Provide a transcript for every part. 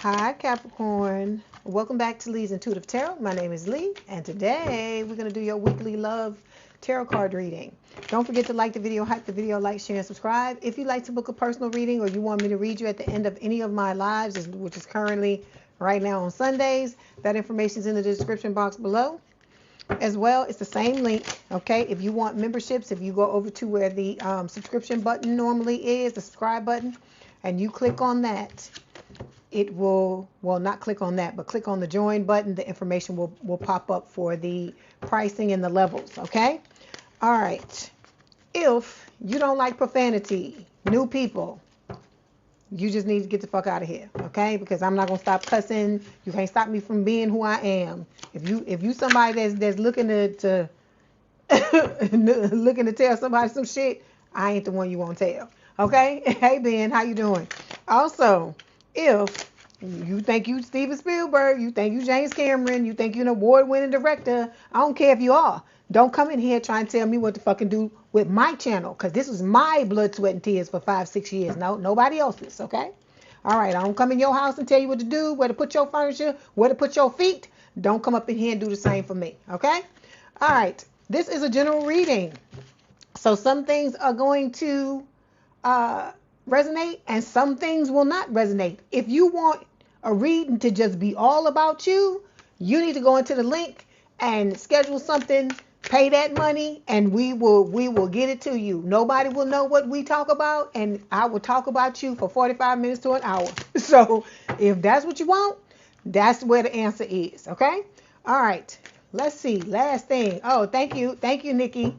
Hi Capricorn, welcome back to Leigh's Intuitive Tarot. My name is Leigh, and today we're going to do your weekly love tarot card reading. Don't forget to like the video, hype the video, like, share, and subscribe. If you'd like to book a personal reading or you want me to read you at the end of any of my lives, which is currently right now on Sundays, that information is in the description box below. As well, it's the same link, okay? If you want memberships, if you go over to where the subscription button normally is, the subscribe button, and you click on that, it will, well, not click on that, but click on the join button. The information will pop up for the pricing and the levels, okay? All right. If you don't like profanity, new people, you just need to get the fuck out of here, okay? Because I'm not gonna stop cussing. You can't stop me from being who I am. If you somebody that's looking to looking to tell somebody some shit, I ain't the one you want to tell, okay? Hey Ben, how you doing? Also, if you think you Steven Spielberg, you think you James Cameron, you think you're an award-winning director, I don't care if you are. Don't come in here trying to tell me what to fucking do with my channel, because this was my blood, sweat, and tears for 5-6 years. No, nobody else's, okay? All right, I don't come in your house and tell you what to do, where to put your furniture, where to put your feet. Don't come up in here and do the same for me, okay? All right, this is a general reading. So some things are going to resonate and some things will not resonate. If you want a reading to just be all about you, you need to go into the link and schedule something, pay that money, and we will get it to you. Nobody will know what we talk about, and I will talk about you for 45 minutes to an hour. So if that's what you want, that's where the answer is, okay? All right, let's see. Last thing. Oh, thank you, Nikki.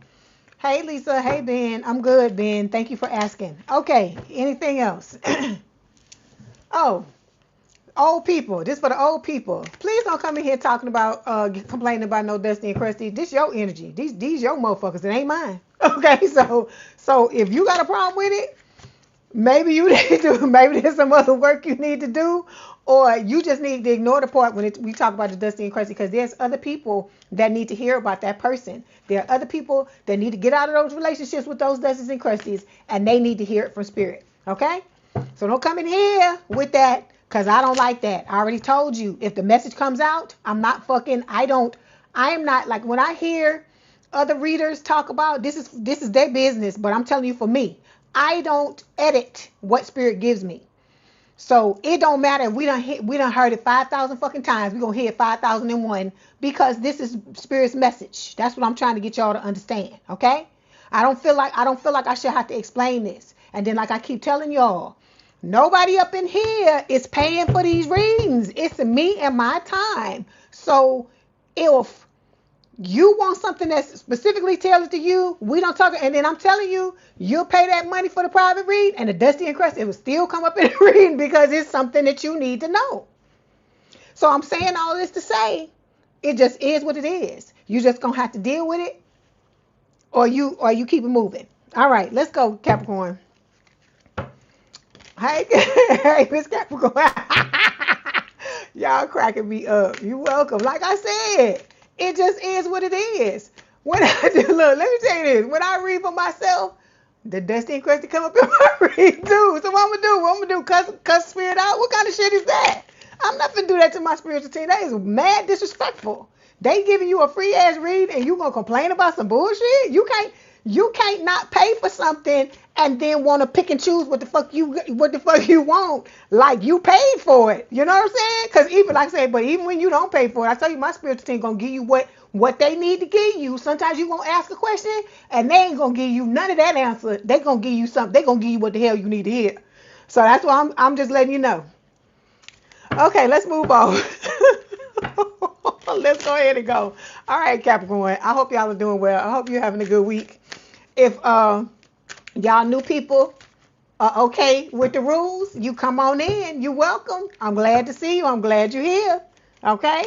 Hey Lisa, hey Ben, I'm good, Ben. Thank you for asking. Okay, anything else? Oh, old people. This for the old people. Please don't come in here talking about complaining about no Dusty and Crusty. This your energy. These your motherfuckers. It ain't mine. Okay, so if you got a problem with it, maybe you need to. Maybe there's some other work you need to do, or you just need to ignore the part when we talk about the Dusty and Crusty, because there's other people that need to hear about that person. There are other people that need to get out of those relationships with those Dusties and Crusties, and they need to hear it from spirit. Okay? So don't come in here with that, because I don't like that. I already told you, if the message comes out, I'm not like, when I hear other readers talk about this is their business, but I'm telling you, for me, I don't edit what spirit gives me. So it don't matter if we done heard it 5,000 fucking times. We're gonna hear it 5,001, because this is spirit's message. That's what I'm trying to get y'all to understand. Okay? I don't feel like I should have to explain this. And then, like I keep telling y'all, nobody up in here is paying for these readings. It's me and my time. So if you want something that's specifically tailored to you, we don't talk. And then I'm telling you, you'll pay that money for the private read, and the Dusty and Crusty, it will still come up in the reading, because it's something that you need to know. So I'm saying all this to say, it just is what it is. You just gonna have to deal with it, or you keep it moving. All right, let's go, Capricorn. Hey, hey, Miss Capricorn. Y'all cracking me up. You welcome. Like I said, it just is what it is. When I do, look, let me tell you this. When I read for myself, the Dusty and Crusty come up in my read too. So what I'm gonna do? Cuss spirit out? What kind of shit is that? I'm not gonna do that to my spiritual team. That is mad disrespectful. They giving you a free ass read and you gonna complain about some bullshit? You can't not pay for something and then want to pick and choose what the fuck you want, like you paid for it. You know what I'm saying? Because even, like I said, but even when you don't pay for it, I tell you, my spiritual team gonna give you what they need to give you. Sometimes you gonna ask a question and they ain't gonna give you none of that answer. They gonna give you something. They gonna give you what the hell you need to hear. So that's why I'm just letting you know. Okay, let's move on. Let's go ahead and go. All right, Capricorn. I hope y'all are doing well. I hope you're having a good week. If y'all new people are okay with the rules, you come on in. You're welcome. I'm glad to see you. I'm glad you're here. Okay?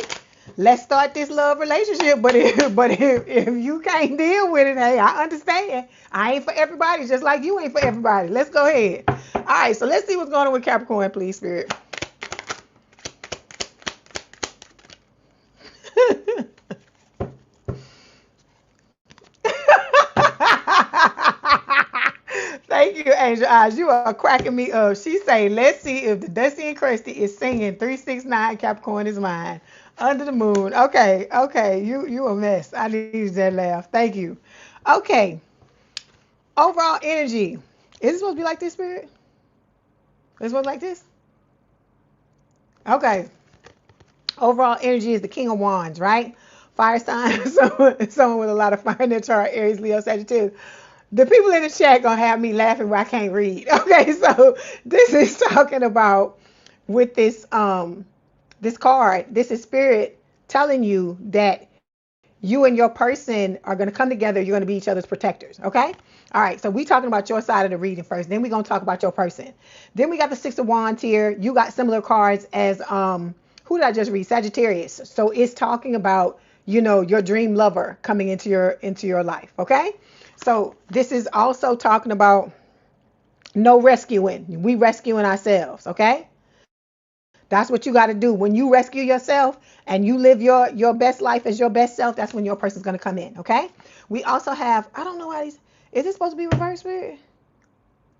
Let's start this love relationship. But if you can't deal with it, hey, I understand. I ain't for everybody, just like you ain't for everybody. Let's go ahead. All right, so let's see what's going on with Capricorn, please, Spirit. Thank you, Angel Eyes, you are cracking me up. She say, let's see if the Dusty and Crusty is singing 369 Capricorn is mine. Under the moon. Okay. You a mess. I need that laugh. Thank you. Okay. Overall energy. Is it supposed to be like this, Spirit? Is it supposed to be like this? Okay. Overall energy is the King of Wands, right? Fire sign, someone with a lot of fire in their chart, Aries, Leo, Sagittarius. The people in the chat gonna have me laughing where I can't read. Okay, so this is talking about with this card. This is Spirit telling you that you and your person are gonna come together. You're gonna be each other's protectors. Okay. All right. So we talking about your side of the reading first. Then we're gonna talk about your person. Then we got the Six of Wands here. You got similar cards as who did I just read? Sagittarius. So it's talking about, you know, your dream lover coming into your life. Okay. So this is also talking about no rescuing. We rescuing ourselves, okay? That's what you got to do. When you rescue yourself and you live your best life as your best self, that's when your person's going to come in, okay? We also have, I don't know why these, is this supposed to be reverse, Spirit?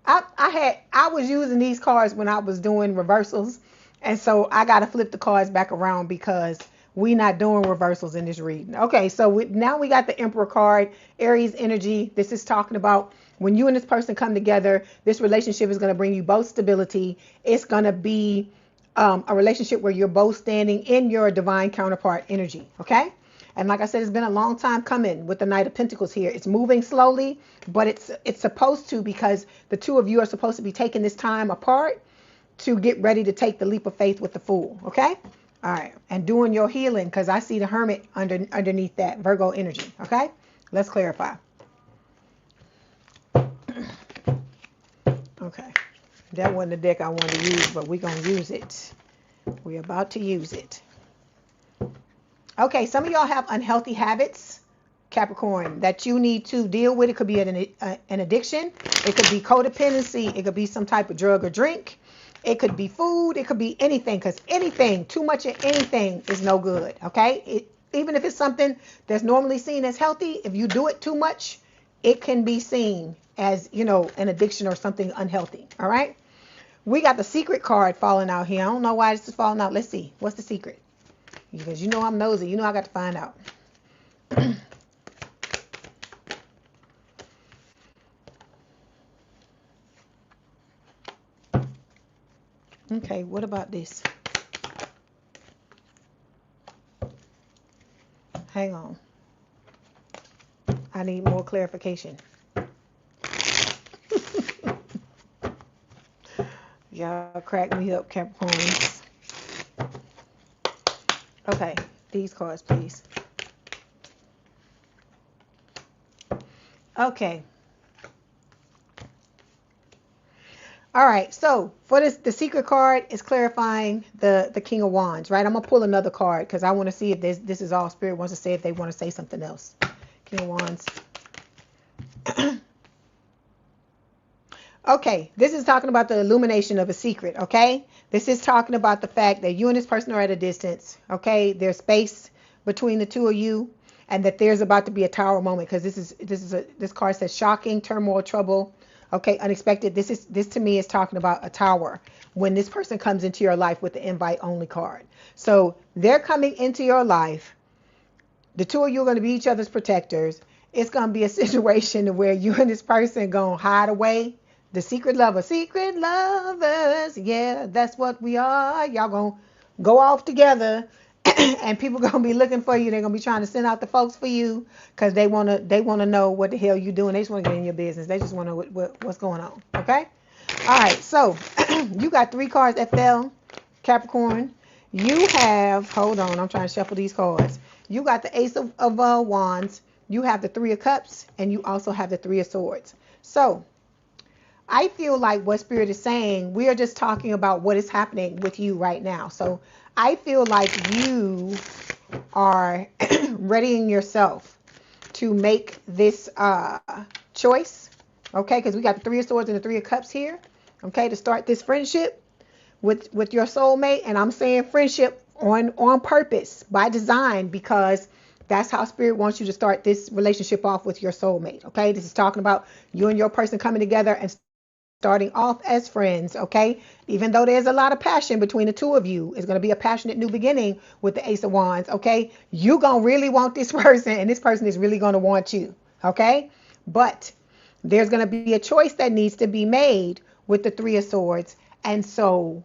I was using these cards when I was doing reversals, and so I got to flip the cards back around because we not doing reversals in this reading. Okay, so now we got the Emperor card, Aries energy. This is talking about when you and this person come together, this relationship is going to bring you both stability. It's going to be a relationship where you're both standing in your divine counterpart energy, okay? And like I said, it's been a long time coming with the Knight of Pentacles here. It's moving slowly, but it's supposed to, because the two of you are supposed to be taking this time apart to get ready to take the leap of faith with the Fool, okay? All right, and doing your healing, because I see the Hermit underneath that Virgo energy, okay? Let's clarify. Okay, that wasn't the deck I wanted to use, but we're going to use it. We're about to use it. Okay, some of y'all have unhealthy habits, Capricorn, that you need to deal with. It could be an addiction. It could be codependency. It could be some type of drug or drink. It could be food. It could be anything, because anything, too much of anything is no good, okay? Even if it's something that's normally seen as healthy, if you do it too much, it can be seen as, you know, an addiction or something unhealthy, all right? We got the Secret card falling out here. I don't know why this is falling out. Let's see. What's the secret? Because you know I'm nosy. You know I got to find out. Okay, what about this? Hang on. I need more clarification. Y'all crack me up, Capricorns. Okay, these cards, please. Okay. All right, so for this, the Secret card is clarifying the King of Wands, right? I'm going to pull another card because I want to see if this is all Spirit wants to say, if they want to say something else. King of Wands. Okay, this is talking about the illumination of a secret, okay? This is talking about the fact that you and this person are at a distance, okay? There's space between the two of you, and that there's about to be a tower moment, because this card says shocking, turmoil, trouble, okay, unexpected. This to me is talking about a tower when this person comes into your life with the invite only card. So they're coming into your life. The two of you are going to be each other's protectors. It's going to be a situation where you and this person going to hide away. The secret lovers, yeah, that's what we are. Y'all gonna go off together, and people gonna be looking for you. They're gonna be trying to send out the folks for you, because they wanna know what the hell you doing. They just wanna get in your business. They just wanna know what's going on. Okay. All right. So you got 3 cards that fell, Capricorn. You have, hold on, I'm trying to shuffle these cards. You got the Ace of Wands. You have the 3 of Cups, and you also have the 3 of Swords. So I feel like what Spirit is saying, we are just talking about what is happening with you right now. So I feel like you are readying yourself to make this choice, okay? Because we got the 3 of Swords and the 3 of Cups here, okay, to start this friendship with your soulmate. And I'm saying friendship on purpose, by design, because that's how Spirit wants you to start this relationship off with your soulmate, okay? This is talking about you and your person coming together and starting off as friends, okay? Even though there's a lot of passion between the two of you, it's going to be a passionate new beginning with the Ace of Wands, okay? You're going to really want this person, and this person is really going to want you, okay? But there's going to be a choice that needs to be made with the Three of Swords. And so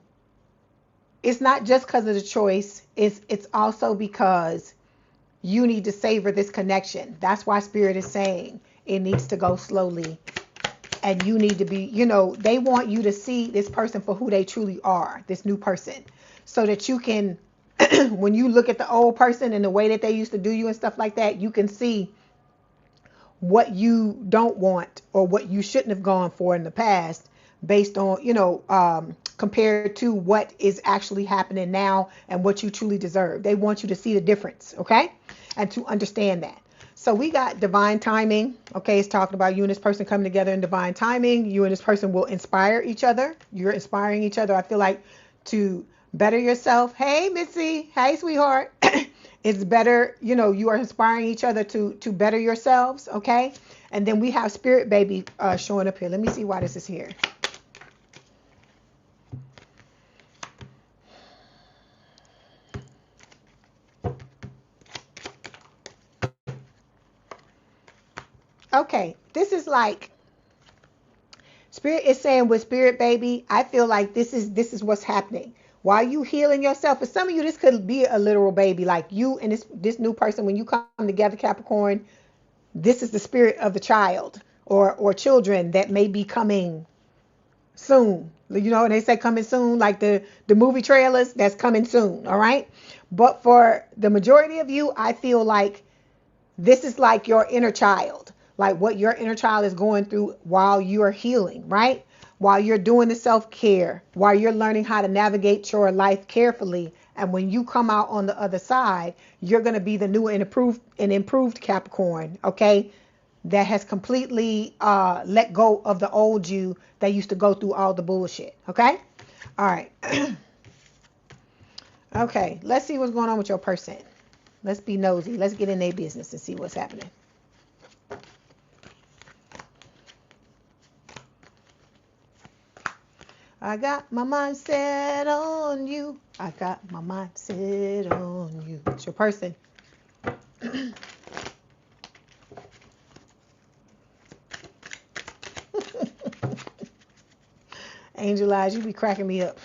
it's not just because of the choice, it's also because you need to savor this connection. That's why Spirit is saying it needs to go slowly. And you need to be, they want you to see this person for who they truly are, this new person, so that you can, when you look at the old person and the way that they used to do you and stuff like that, you can see what you don't want or what you shouldn't have gone for in the past based on, compared to what is actually happening now and what you truly deserve. They want you to see the difference, okay? And to understand that. So we got divine timing. Okay, it's talking about you and this person coming together in divine timing. You and this person will inspire each other. You're inspiring each other, I feel like, to better yourself. Hey, Missy. Hey, sweetheart. It's better, you are inspiring each other to better yourselves, okay? And then we have Spirit Baby showing up here. Let me see why this is here. Okay, this is like Spirit is saying with Spirit Baby, I feel like this is what's happening. While you healing yourself, for some of you, this could be a literal baby. Like you and this new person, when you come together, Capricorn, this is the spirit of the child or children that may be coming soon. And they say coming soon, like the movie trailers, that's coming soon, all right? But for the majority of you, I feel like this is like your inner child, like what your inner child is going through while you're healing, right? While you're doing the self-care, while you're learning how to navigate your life carefully. And when you come out on the other side, you're going to be the new and improved Capricorn, okay? That has completely let go of the old you that used to go through all the bullshit, okay? All right. Okay, let's see what's going on with your person. Let's be nosy. Let's get in their business and see what's happening. I got my mind set on you. I got my mind set on you. It's your person. Angel Eyes, you be cracking me up.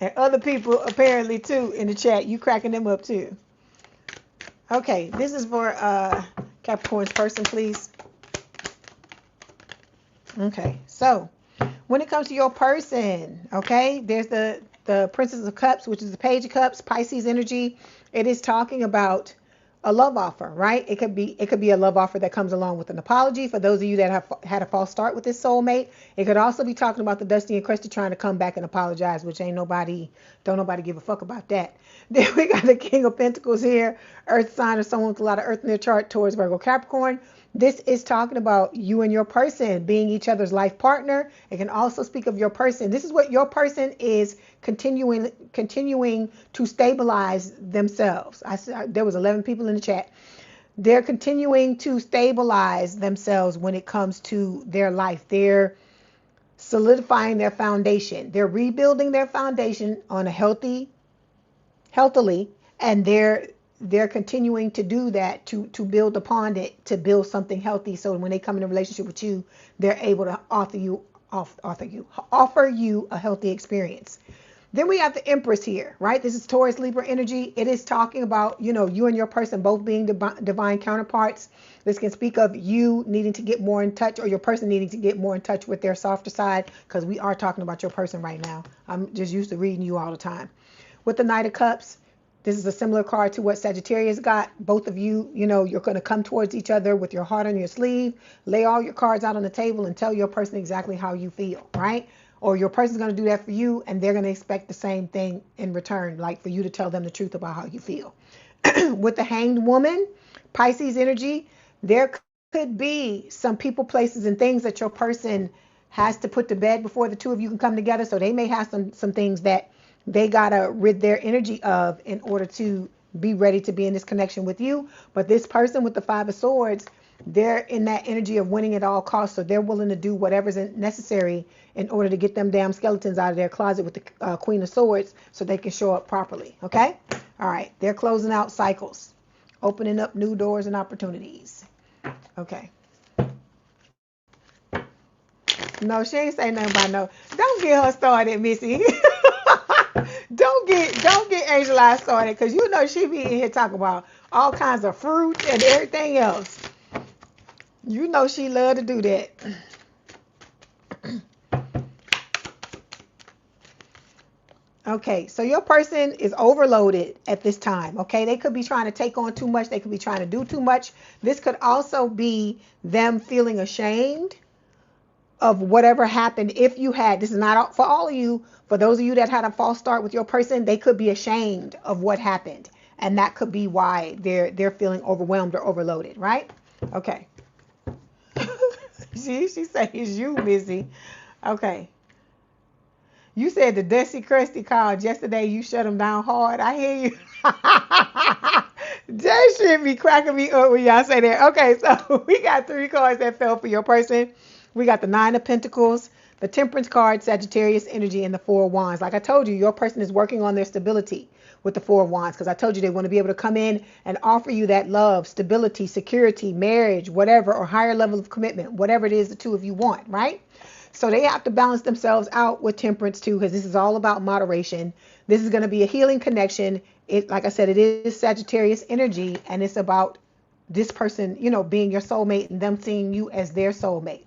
And other people apparently too in the chat, you cracking them up too. Okay, this is for Capricorn's person, please. Okay, so when it comes to your person, okay, there's the Princess of Cups, which is the Page of Cups, Pisces energy. It is talking about a love offer, right? It could be a love offer that comes along with an apology for those of you that have had a false start with this soulmate. It could also be talking about the Dusty and Crusty trying to come back and apologize, which don't nobody give a fuck about that. Then we got the King of Pentacles here, Earth sign or someone with a lot of Earth in their chart towards Virgo Capricorn. This is talking about you and your person being each other's life partner. It can also speak of your person. This is what your person is continuing to stabilize themselves. There was 11 people in the chat. They're continuing to stabilize themselves when it comes to their life. They're solidifying their foundation. They're rebuilding their foundation on a healthily, and they're continuing to do that to build upon it, to build something healthy. So when they come in a relationship with you, they're able to offer you a healthy experience. Then we have the Empress here, right? This is Taurus Libra energy. It is talking about, you and your person both being divine counterparts. This can speak of you needing to get more in touch, or your person needing to get more in touch with their softer side, because we are talking about your person right now. I'm just used to reading you all the time. With the Knight of Cups, this is a similar card to what Sagittarius got. Both of you, you're going to come towards each other with your heart on your sleeve, lay all your cards out on the table and tell your person exactly how you feel, right? Or your person's going to do that for you, and they're going to expect the same thing in return, like for you to tell them the truth about how you feel. With the Hanged Woman, Pisces energy, there could be some people, places, and things that your person has to put to bed before the two of you can come together. So they may have some things that they got to rid their energy of in order to be ready to be in this connection with you. But this person with the Five of Swords, They're in that energy of winning at all costs, so they're willing to do whatever's necessary in order to get them damn skeletons out of their closet with the Queen of Swords so they can show up properly, okay? All right, they're closing out cycles, opening up new doors and opportunities, okay? No, she ain't saying nothing about no. Don't get her started, Missy. Don't get Angel Eye started, because you know she be in here talking about all kinds of fruit and everything else. You know she love to do that. Okay, so your person is overloaded at this time, okay? They could be trying to take on too much. They could be trying to do too much. This could also be them feeling ashamed of whatever happened. If you had, this is not for all of you, for those of you that had a false start with your person, they could be ashamed of what happened. And that could be why they're feeling overwhelmed or overloaded, right? Okay. She said it's you, Missy. Okay. You said the Dusty Crusty called yesterday. You shut him down hard. I hear you. That should be cracking me up when y'all say that. Okay, so we got 3 cards that fell for your person. We got the 9 of Pentacles, the Temperance card, Sagittarius energy, and the 4 of Wands. Like I told you, your person is working on their stability with the 4 of Wands, because I told you they want to be able to come in and offer you that love, stability, security, marriage, whatever, or higher level of commitment, whatever it is the two of you want, right? So they have to balance themselves out with Temperance too, because this is all about moderation. This is going to be a healing connection. It, like I said, it is Sagittarius energy, and it's about this person, you know, being your soulmate and them seeing you as their soulmate.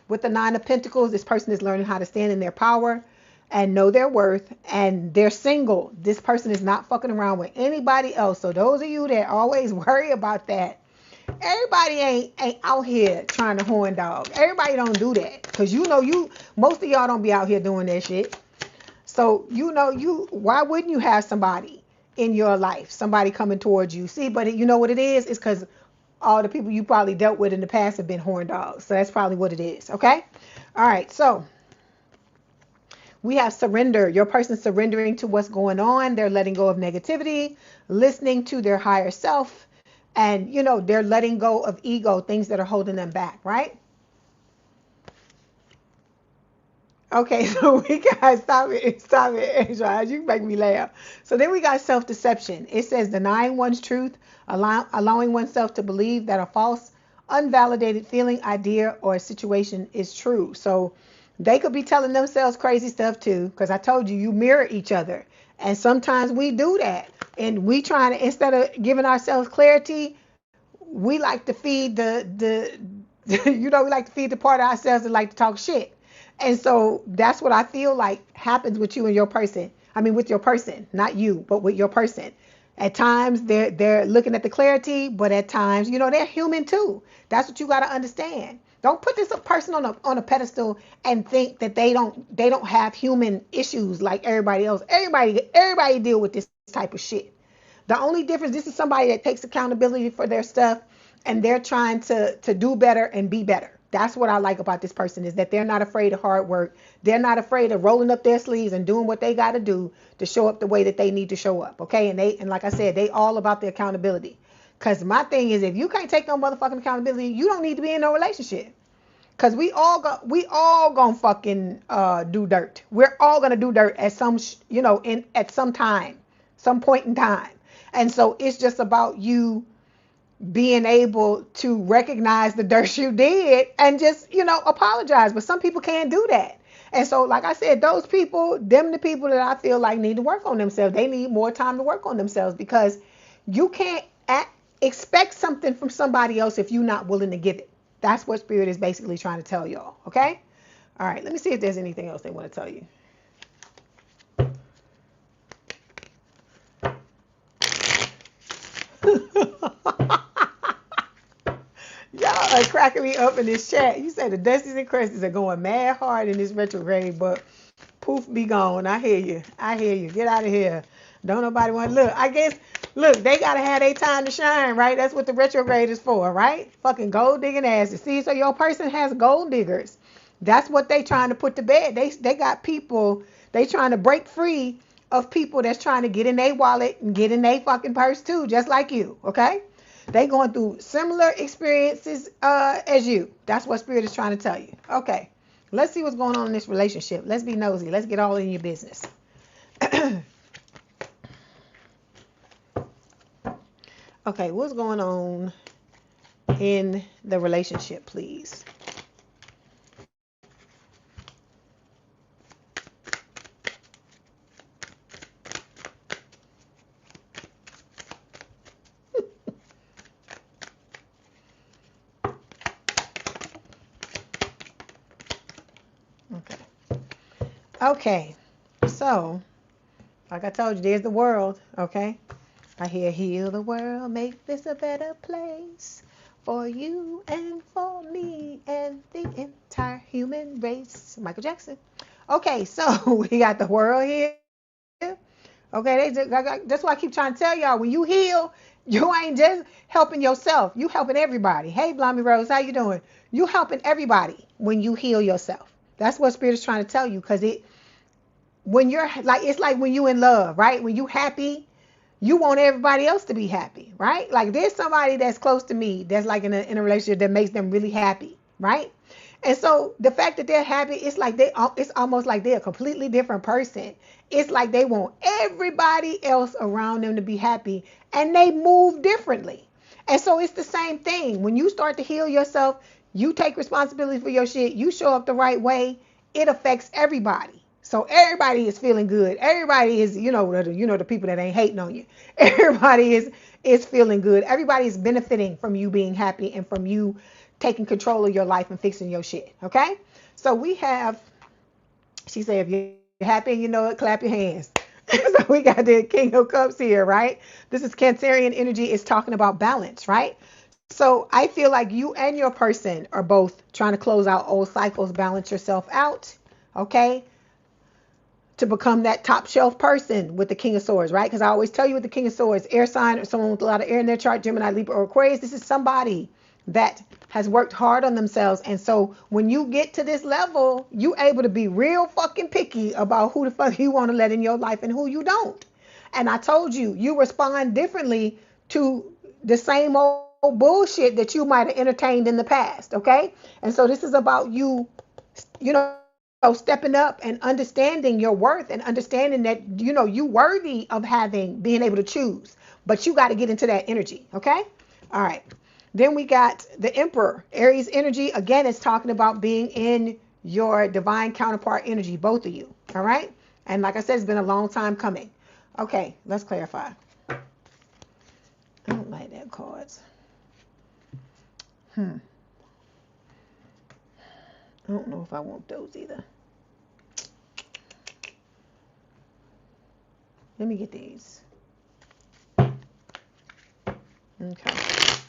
With the 9 of Pentacles, this person is learning how to stand in their power and know their worth, and they're single. This person is not fucking around with anybody else. So those of you that always worry about that, everybody ain't out here trying to horn dog. Everybody don't do that, because you know most of y'all don't be out here doing that shit. So you know why wouldn't you have somebody in your life, somebody coming towards you? See, but you know what it is? It's because all the people you probably dealt with in the past have been horn dogs. So that's probably what it is. Okay. All right. So we have surrender. Your person surrendering to what's going on. They're letting go of negativity, listening to their higher self, and you know they're letting go of ego, things that are holding them back, right? Okay, so we got stop it, Angel. You make me laugh. So then we got self-deception. It says denying one's truth, allowing oneself to believe that a false, unvalidated feeling, idea, or situation is true. So they could be telling themselves crazy stuff too, because I told you mirror each other, and sometimes we do that, and we trying to, instead of giving ourselves clarity, we like to feed the we like to feed the part of ourselves that like to talk shit. And so that's what I feel like happens with you and your person. I mean, with your person, not you, but with your person. At times they're looking at the clarity, but at times, they're human too. That's what you got to understand. Don't put this person on a pedestal and think that they don't have human issues like everybody else. Everybody deal with this type of shit. The only difference, this is somebody that takes accountability for their stuff, and they're trying to do better and be better. That's what I like about this person, is that they're not afraid of hard work. They're not afraid of rolling up their sleeves and doing what they got to do to show up the way that they need to show up. Okay. And like I said, they all about the accountability. Because my thing is, if you can't take no motherfucking accountability, you don't need to be in no relationship. Because we all gonna fucking do dirt. We're all gonna do dirt at some at some time, some point in time. And so it's just about you being able to recognize the dirt you did and just, apologize. But some people can't do that. And so, like I said, those people, the people that I feel like need to work on themselves. They need more time to work on themselves, because you can't expect something from somebody else if you're not willing to give it. That's what Spirit is basically trying to tell y'all. Okay. All right. Let me see if there's anything else they want to tell you. Y'all are cracking me up in this chat. You said the Dusties and Crusties are going mad hard in this retrograde, but poof, be gone. I hear you. Get out of here. Don't nobody want to look. I guess, they got to have their time to shine, right? That's what the retrograde is for, right? Fucking gold digging asses. See, so your person has gold diggers. That's what they trying to put to bed. They got people, they trying to break free of people that's trying to get in their wallet and get in their fucking purse too, just like you, okay? They going through similar experiences as you. That's what Spirit is trying to tell you. Okay, let's see what's going on in this relationship. Let's be nosy. Let's get all in your business. Okay, what's going on in the relationship, please? Okay, so like I told you, there's the world. Okay, I hear heal the world, make this a better place for you and for me and the entire human race. Michael Jackson. Okay, so we got the world here. Okay, that's why I keep trying to tell y'all, when you heal, you ain't just helping yourself, you helping everybody. Hey, Blommy Rose, how you doing? You helping everybody when you heal yourself. That's what Spirit is trying to tell you, because when you're like, it's like when you in love, right? When you happy, you want everybody else to be happy, right? Like there's somebody that's close to me that's like in a relationship that makes them really happy, right? And so the fact that they're happy, it's like it's almost like they're a completely different person. It's like they want everybody else around them to be happy, and they move differently. And so it's the same thing. When you start to heal yourself, you take responsibility for your shit, you show up the right way, it affects everybody. So everybody is feeling good. Everybody is, the people that ain't hating on you. Everybody is feeling good. Everybody is benefiting from you being happy and from you taking control of your life and fixing your shit. Okay? So we have, she said, if you're happy and you know it, clap your hands. So we got the King of Cups here, right? This is Cancerian energy. It's talking about balance, right? So I feel like you and your person are both trying to close out old cycles, balance yourself out, okay? To become that top shelf person with the King of Swords, right? Because I always tell you with the King of Swords, air sign or someone with a lot of air in their chart, Gemini, Libra, or Aquarius, this is somebody that has worked hard on themselves. And so when you get to this level, you able to be real fucking picky about who the fuck you want to let in your life and who you don't. And I told you, you respond differently to the same old bullshit that you might have entertained in the past, okay? And so this is about you, stepping up and understanding your worth and understanding that, you worthy of being able to choose. But you got to get into that energy, okay? All right. Then we got the Emperor, Aries energy. Again, it's talking about being in your divine counterpart energy, both of you, all right? And like I said, it's been a long time coming. Okay, let's clarify. I don't like that cards. I don't know if I want those either. Let me get these. Okay.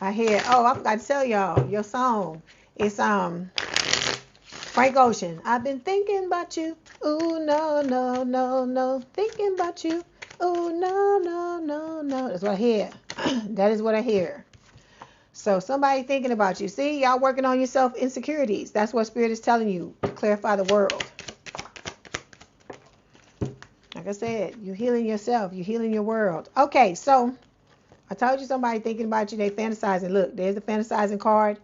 I hear, I forgot to tell y'all, your song. It's Frank Ocean. I've been thinking about you. Ooh, no, no, no, no. Thinking about you. Ooh, no, no, no, no. That's what I hear. That is what I hear. So somebody thinking about you. See, y'all working on yourself insecurities. That's what Spirit is telling you to clarify the world. Like I said, you're healing yourself. You're healing your world. Okay, so I told you somebody thinking about you. They fantasizing. Look, there's the fantasizing card.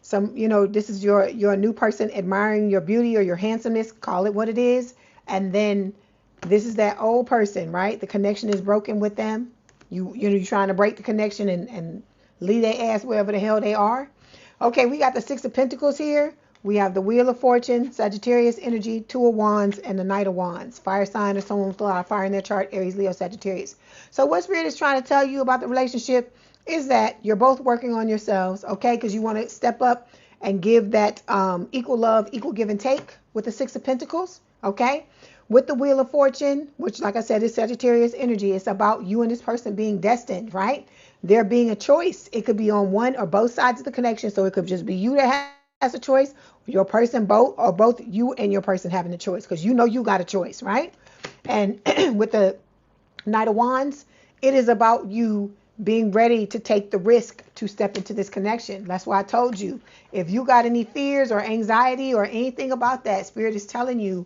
This is your new person admiring your beauty or your handsomeness. Call it what it is. And then this is that old person, right? The connection is broken with them. You're trying to break the connection and leave their ass wherever the hell they are. Okay, we got the Six of Pentacles here. We have the Wheel of Fortune, Sagittarius energy, Two of Wands, and the Knight of Wands. Fire sign or someone with a lot of fire in their chart, Aries, Leo, Sagittarius. So what Spirit is trying to tell you about the relationship is that you're both working on yourselves, okay? Because you want to step up and give that equal love, equal give and take with the Six of Pentacles, okay? With the Wheel of Fortune, which, like I said, is Sagittarius energy. It's about you and this person being destined, right? There being a choice. It could be on one or both sides of the connection. So it could just be you that has a choice, your person, both you and your person having a choice, because you got a choice, right? And with the Knight of Wands, it is about you being ready to take the risk to step into this connection. That's why I told you, if you got any fears or anxiety or anything about that, Spirit is telling you,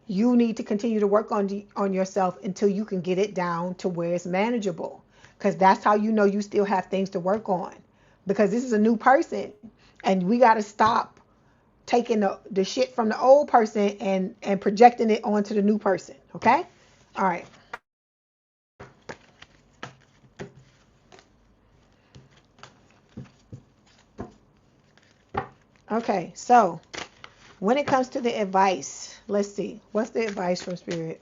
you need to continue to work on yourself until you can get it down to where it's manageable. because that's how you know you still have things to work on, because this is a new person, and we got to stop taking the shit from the old person and projecting it onto the new person. Okay? All right. Okay, so when it comes to the advice, let's see. What's the advice from Spirit?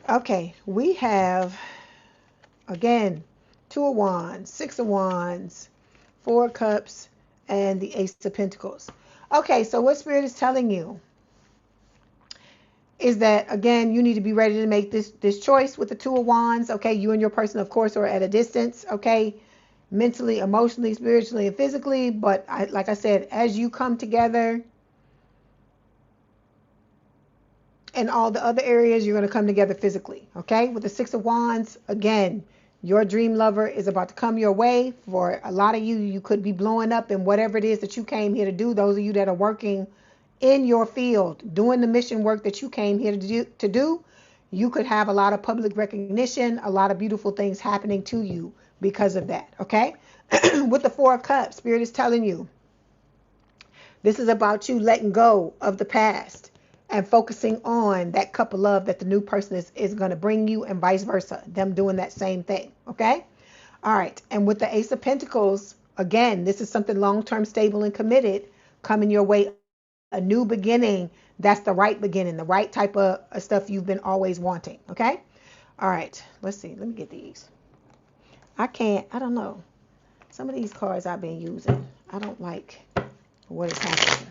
Okay, we have, again, 2 of Wands, 6 of Wands, 4 of Cups, and the Ace of Pentacles. Okay, so what Spirit is telling you is that, again, you need to be ready to make this choice with the 2 of Wands. Okay, you and your person, of course, are at a distance. Okay, mentally, emotionally, spiritually, and physically. But like I said, as you come together in all the other areas, you're going to come together physically. Okay, with the 6 of Wands, again, your dream lover is about to come your way. For a lot of you, you could be blowing up in whatever it is that you came here to do. Those of you that are working in your field, doing the mission work that you came here to do, you could have a lot of public recognition, a lot of beautiful things happening to you because of that. Okay, with the 4 of Cups, Spirit is telling you this is about you letting go of the past and focusing on that cup of love that the new person is going to bring you, and vice versa, them doing that same thing. Okay, all right. And with the Ace of Pentacles, again, this is something long-term, stable, and committed coming your way. A new beginning. That's the right beginning, the right type of stuff you've been always wanting. Okay, all right, let's see, let me get these. I don't know, some of these cards I've been using, I don't like what is happening.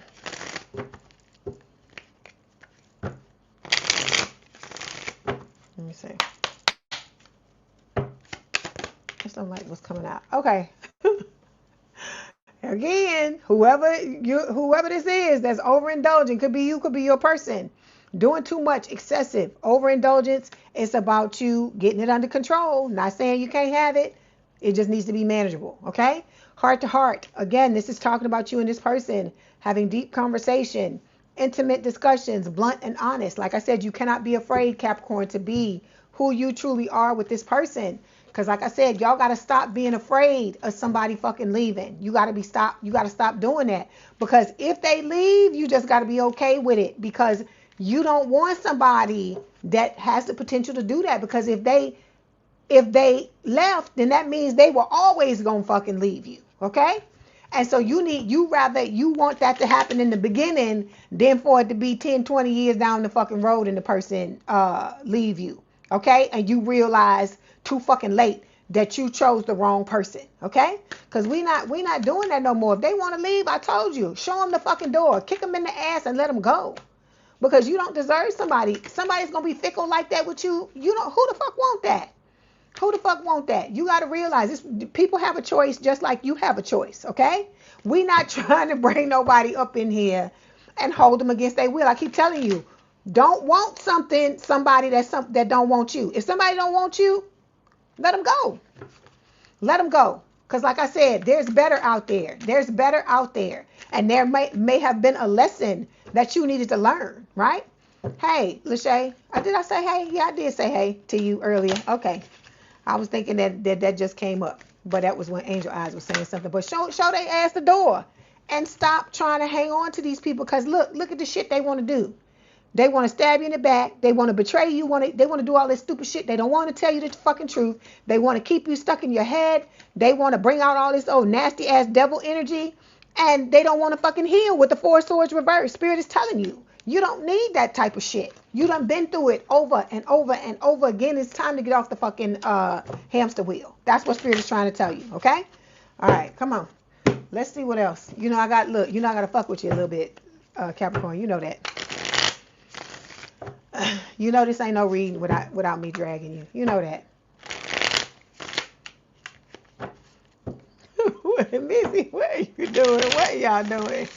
Let me see. Just don't like what's coming out. Okay. Again, whoever this is that's overindulging, could be you, could be your person, doing too much, excessive overindulgence. It's about you getting it under control. Not saying you can't have it. It just needs to be manageable. Okay? Heart to heart. Again, this is talking about you and this person having deep conversation, intimate discussions, blunt and honest. Like I said, you cannot be afraid, Capricorn, to be who you truly are with this person. Because like I said, y'all got to stop being afraid of somebody fucking leaving. You got to stop doing that. Because if they leave, you just got to be okay with it. Because you don't want somebody that has the potential to do that. Because if they left, then that means they were always going to fucking leave you. Okay? And so you want that to happen in the beginning than for it to be 10, 20 years down the fucking road and the person leave you. Okay? And you realize too fucking late that you chose the wrong person. Okay? Because we not doing that no more. If they want to leave, I told you, show them the fucking door, kick them in the ass and let them go. Because you don't deserve somebody's gonna be fickle like that with you. You know, who the fuck want that? Who the fuck want that? You got to realize this. People have a choice just like you have a choice. Okay? We not trying to bring nobody up in here and hold them against their will. I keep telling you, don't want somebody that don't want you. If somebody don't want you, let them go. Let them go. Because like I said, there's better out there. There's better out there. And there may have been a lesson that you needed to learn, right? Hey, Lachey, did I say hey? Yeah, I did say hey to you earlier. Okay. I was thinking that just came up. But that was when Angel Eyes was saying something. But show they ass the door. And stop trying to hang on to these people. Because look at the shit they want to do. They want to stab you in the back. They want to betray you. They want to do all this stupid shit. They don't want to tell you the fucking truth. They want to keep you stuck in your head. They want to bring out all this old nasty ass devil energy. And they don't want to fucking heal with the 4 swords reversed. Spirit is telling you, you don't need that type of shit. You done been through it over and over and over again. It's time to get off the fucking hamster wheel. That's what Spirit is trying to tell you. Okay? All right, come on. Let's see what else. I got to fuck with you a little bit, Capricorn. You know that. You know this ain't no reading without me dragging you. You know that. Missy, what are you doing? What are y'all doing?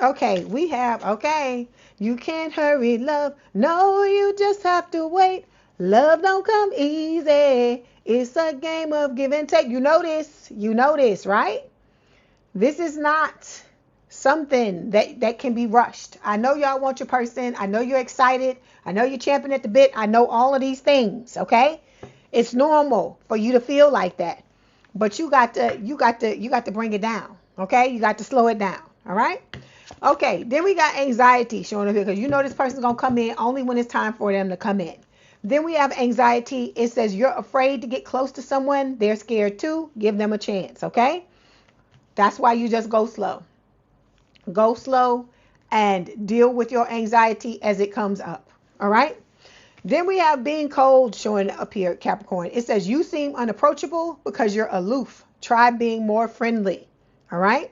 Okay, you can't hurry love. No, you just have to wait. Love don't come easy. It's a game of give and take. You know this, right? This is not something that can be rushed. I know y'all want your person. I know you're excited. I know you're champing at the bit. I know all of these things, okay? It's normal for you to feel like that. But you got to bring it down, okay? You got to slow it down, all right? Okay, then we got anxiety showing up here because you know this person's going to come in only when it's time for them to come in. Then we have anxiety. It says you're afraid to get close to someone. They're scared too. Give them a chance, okay? That's why you just go slow. Go slow and deal with your anxiety as it comes up, all right? Then we have being cold showing up here, Capricorn. It says you seem unapproachable because you're aloof. Try being more friendly, all right?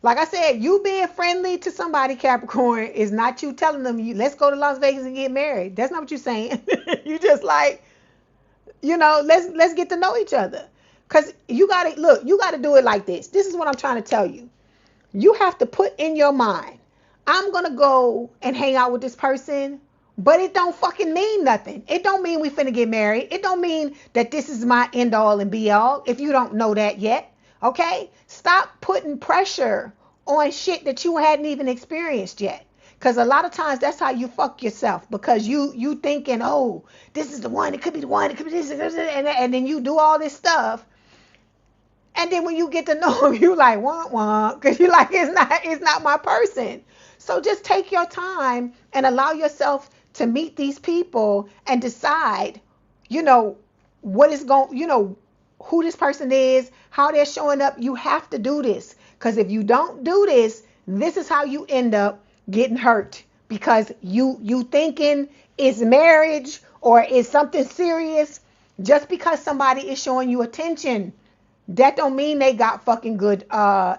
Like I said, you being friendly to somebody, Capricorn, is not you telling them, let's go to Las Vegas and get married. That's not what you're saying. You just like, let's get to know each other. Because you got to do it like this. This is what I'm trying to tell you. You have to put in your mind, I'm going to go and hang out with this person, but it don't fucking mean nothing. It don't mean we finna get married. It don't mean that this is my end all and be all if you don't know that yet. Okay? Stop putting pressure on shit that you hadn't even experienced yet. Because a lot of times that's how you fuck yourself, because you thinking, oh, this is the one. It could be the one. It could be this. And then you do all this stuff. And then when you get to know him, you like, wah, because you're like, it's not my person. So just take your time and allow yourself to meet these people and decide, what is going, who this person is, how they're showing up. You have to do this, because if you don't do this, this is how you end up getting hurt, because you thinking it's marriage or it's something serious. Just because somebody is showing you attention, that don't mean they got fucking good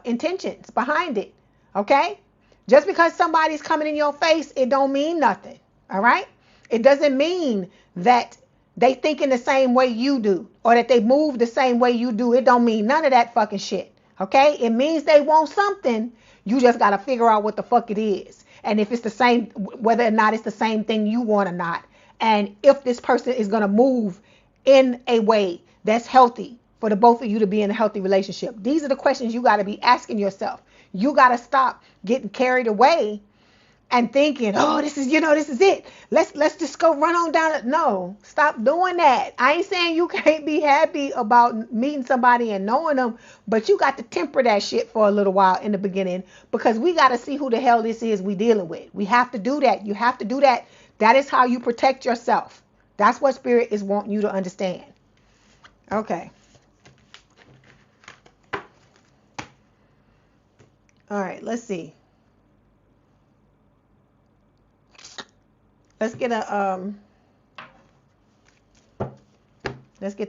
intentions behind it, okay? Just because somebody's coming in your face, it don't mean nothing, all right? It doesn't mean that they think in the same way you do or that they move the same way you do. It don't mean none of that fucking shit, okay? It means they want something. You just got to figure out what the fuck it is. And if it's the same, whether or not it's the same thing you want or not. And if this person is going to move in a way that's healthy for the both of you to be in a healthy relationship. These are the questions you got to be asking yourself. You got to stop getting carried away and thinking, oh, this is it. Let's just go run on down it. No, stop doing that. I ain't saying you can't be happy about meeting somebody and knowing them, but you got to temper that shit for a little while in the beginning, because we got to see who the hell this is we dealing with. We have to do that. You have to do that. That is how you protect yourself. That's what Spirit is wanting you to understand. Okay. All right, let's see. Let's get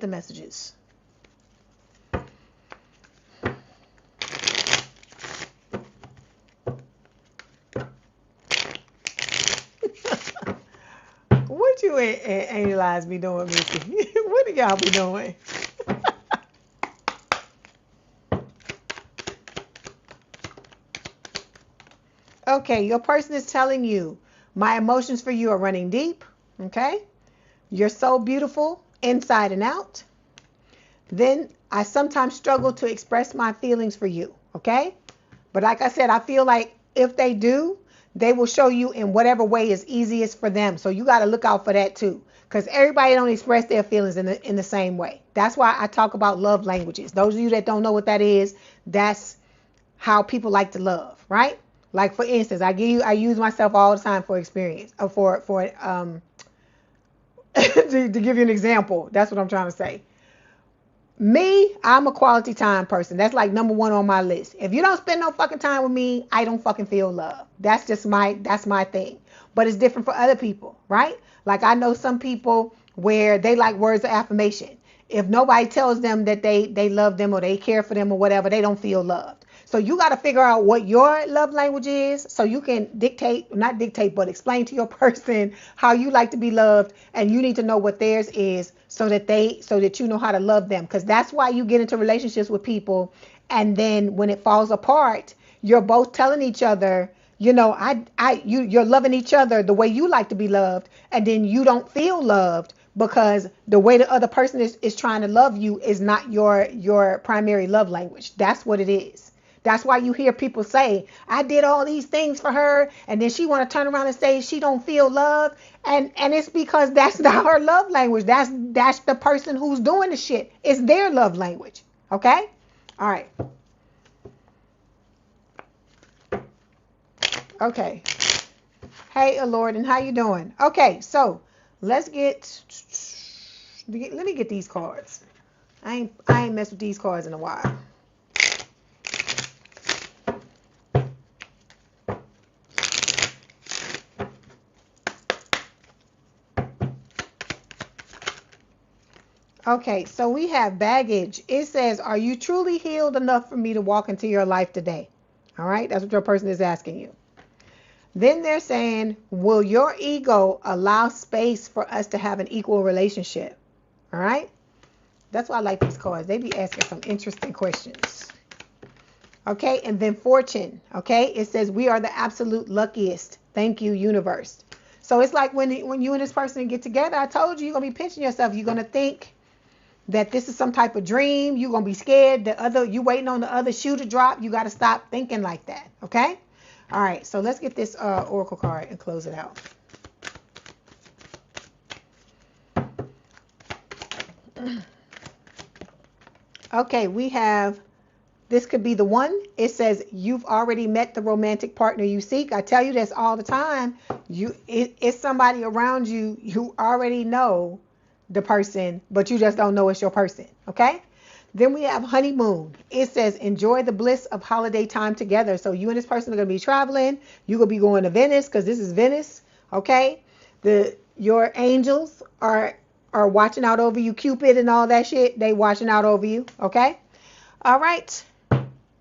the messages. What you analyze me doing, Missy? What do y'all be doing? Okay, your person is telling you, my emotions for you are running deep. Okay? You're so beautiful inside and out. Then I sometimes struggle to express my feelings for you. Okay? But like I said, I feel like if they do, they will show you in whatever way is easiest for them. So you got to look out for that too. Because everybody don't express their feelings in the same way. That's why I talk about love languages. Those of you that don't know what that is, that's how people like to love, right? Like, for instance, I use myself all the time for experience, or to give you an example. That's what I'm trying to say. Me, I'm a quality time person. That's like number one on my list. If you don't spend no fucking time with me, I don't fucking feel love. That's my thing. But it's different for other people, right? Like, I know some people where they like words of affirmation. If nobody tells them that they love them or they care for them or whatever, they don't feel loved. So you got to figure out what your love language is, so you can not dictate, but explain to your person how you like to be loved, and you need to know what theirs is so that you know how to love them. Because that's why you get into relationships with people, and then when it falls apart, you're both telling each other, you're loving each other the way you like to be loved, and then you don't feel loved because the way the other person is trying to love you is not your primary love language. That's what it is. That's why you hear people say, I did all these things for her, and then she want to turn around and say she don't feel love. And it's because that's not her love language. That's the person who's doing the shit. It's their love language. Okay? All right. Okay. Hey, Lord, and how you doing? Okay, so let's let me get these cards. I ain't messed with these cards in a while. Okay, so we have baggage. It says, are you truly healed enough for me to walk into your life today? All right, that's what your person is asking you. Then they're saying, will your ego allow space for us to have an equal relationship? All right, that's why I like these cards. They be asking some interesting questions. Okay, and then fortune. Okay, it says, we are the absolute luckiest. Thank you, universe. So it's like when you and this person get together, I told you, you're going to be pinching yourself. You're going to think that this is some type of dream. You're going to be scared. You waiting on the other shoe to drop. You got to stop thinking like that. Okay? All right. So let's get this oracle card and close it out. Okay. We have, this could be the one. It says, you've already met the romantic partner you seek. I tell you this all the time. It's somebody around you. You already know the person, but you just don't know it's your person. Okay? Then we have honeymoon. It says, enjoy the bliss of holiday time together. So you and this person are going to be traveling. You're going to be going to Venice because this is Venice. Okay? Your angels are watching out over you. Cupid and all that shit. They watching out over you. Okay? All right.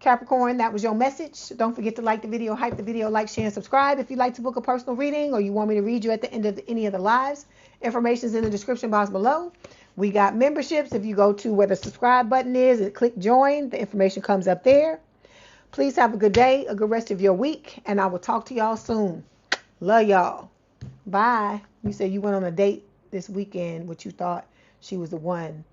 Capricorn, that was your message. Don't forget to like the video, hype the video, like, share, and subscribe. If you'd like to book a personal reading or you want me to read you at the end of any of the lives, information is in the description box below. We got memberships. If you go to where the subscribe button is and click join, the information comes up there. Please have a good day, a good rest of your week, and I will talk to y'all soon. Love y'all. Bye. You said you went on a date this weekend, which you thought she was the one,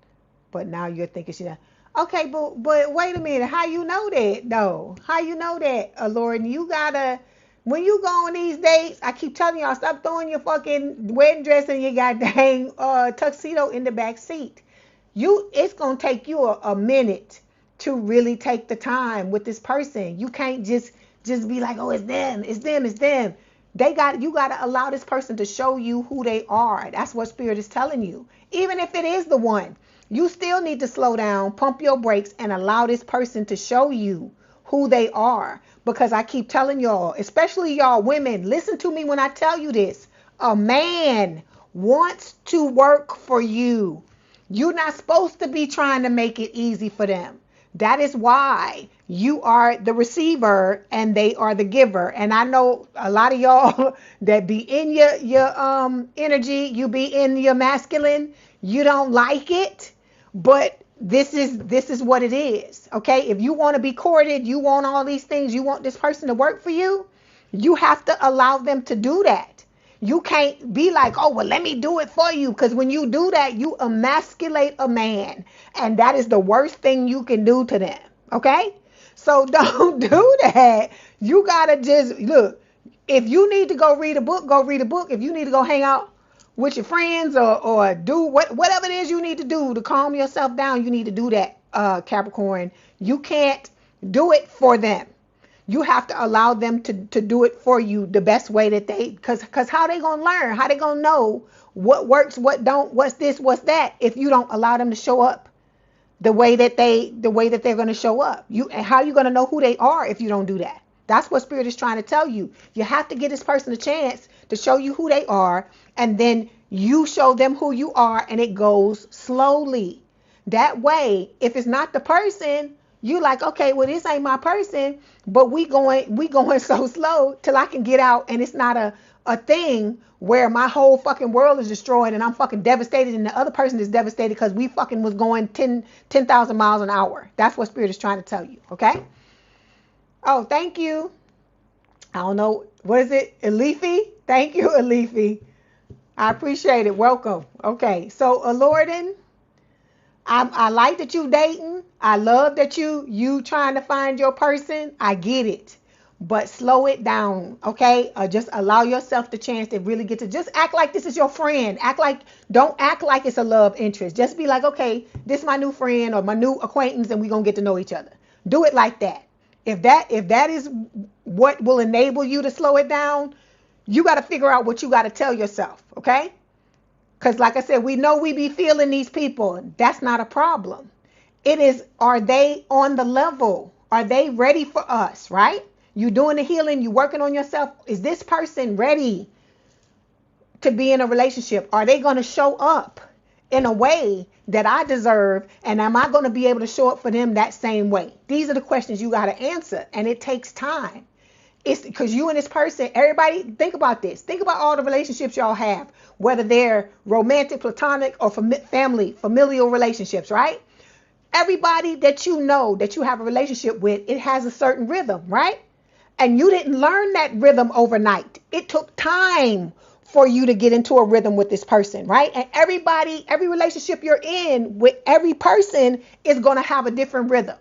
but now you're thinking she's not. Okay, but wait a minute. How you know that, though? How you know that, Lord? You gotta, when you go on these dates, I keep telling y'all, stop throwing your fucking wedding dress and your goddamn tuxedo in the back seat. It's gonna take you a minute to really take the time with this person. You can't just be like, oh, it's them. You gotta allow this person to show you who they are. That's what Spirit is telling you. Even if it is the one. You still need to slow down, pump your brakes, and allow this person to show you who they are. Because I keep telling y'all, especially y'all women, listen to me when I tell you this. A man wants to work for you. You're not supposed to be trying to make it easy for them. That is why you are the receiver and they are the giver. And I know a lot of y'all that be in your energy, you be in your masculine, you don't like it. But this is what it is. Okay? If you want to be courted, you want all these things, you want this person to work for you, you have to allow them to do that. You can't be like, oh, well, let me do it for you. Because when you do that, you emasculate a man. And that is the worst thing you can do to them. Okay? So don't do that. You got to just, look, if you need to go read a book, go read a book. If you need to go hang out with your friends or do whatever it is you need to do to calm yourself down, you need to do that, Capricorn. You can't do it for them. You have to allow them to do it for you the best way that because how they gonna learn? How they gonna know what works, what don't, what's this, what's that, if you don't allow them to show up the way that they're gonna show up? How you gonna know who they are if you don't do that? That's what Spirit is trying to tell you. You have to give this person a chance to show you who they are, and then you show them who you are, and it goes slowly. That way, if it's not the person, you like, okay, well, this ain't my person, but we going so slow till I can get out, and it's not a thing where my whole fucking world is destroyed and I'm fucking devastated and the other person is devastated because we fucking was going 10,000 miles an hour. That's what Spirit is trying to tell you, okay? Oh, thank you. I don't know. What is it? Alifi? Thank you, Alifi. I appreciate it. Welcome. Okay. So, Alorden, I like that you dating. I love that you trying to find your person. I get it. But slow it down, okay? Just allow yourself the chance to really get to just act like this is your friend. Don't act like it's a love interest. Just be like, okay, this is my new friend or my new acquaintance, and we're gonna get to know each other. Do it like that. If that is what will enable you to slow it down, you got to figure out what you got to tell yourself, okay? Because like I said, we know we be feeling these people. That's not a problem. It is, are they on the level? Are they ready for us, right? You doing the healing, you working on yourself. Is this person ready to be in a relationship? Are they going to show up in a way that I deserve? And am I going to be able to show up for them that same way? These are the questions you got to answer. And it takes time. It's because you and this person, everybody, think about this. Think about all the relationships y'all have, whether they're romantic, platonic, or family, familial relationships, right? Everybody that you know that you have a relationship with, it has a certain rhythm, right? And you didn't learn that rhythm overnight. It took time for you to get into a rhythm with this person, right? And every relationship you're in with every person is going to have a different rhythm.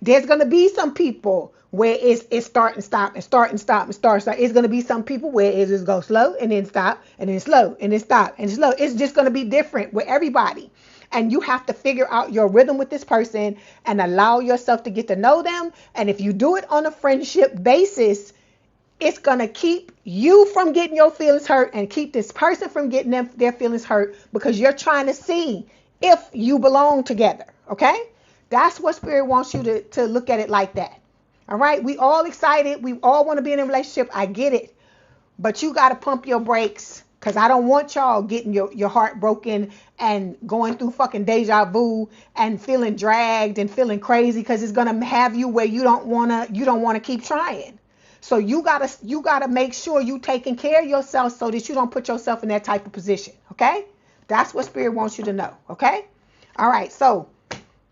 There's going to be some people where it's start and stop and start and stop and start. It's going to be some people where it just goes slow and then stop and then slow and then stop and slow. It's just going to be different with everybody. And you have to figure out your rhythm with this person and allow yourself to get to know them. And if you do it on a friendship basis, it's going to keep you from getting your feelings hurt and keep this person from getting their feelings hurt, because you're trying to see if you belong together. Okay? That's what Spirit wants you to look at it like that. All right? We all excited. We all want to be in a relationship. I get it. But you got to pump your brakes, because I don't want y'all getting your heart broken and going through fucking deja vu and feeling dragged and feeling crazy, because it's going to have you where you don't want to keep trying. So you gotta make sure you taking care of yourself so that you don't put yourself in that type of position. Okay? That's what Spirit wants you to know. Okay? All right. So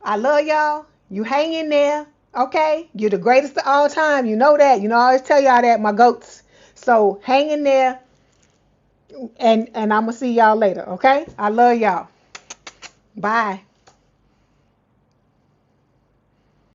I love y'all. You hang in there. Okay? You're the greatest of all time. You know that. You know, I always tell y'all that, my goats. So hang in there. And I'm going to see y'all later. Okay? I love y'all. Bye.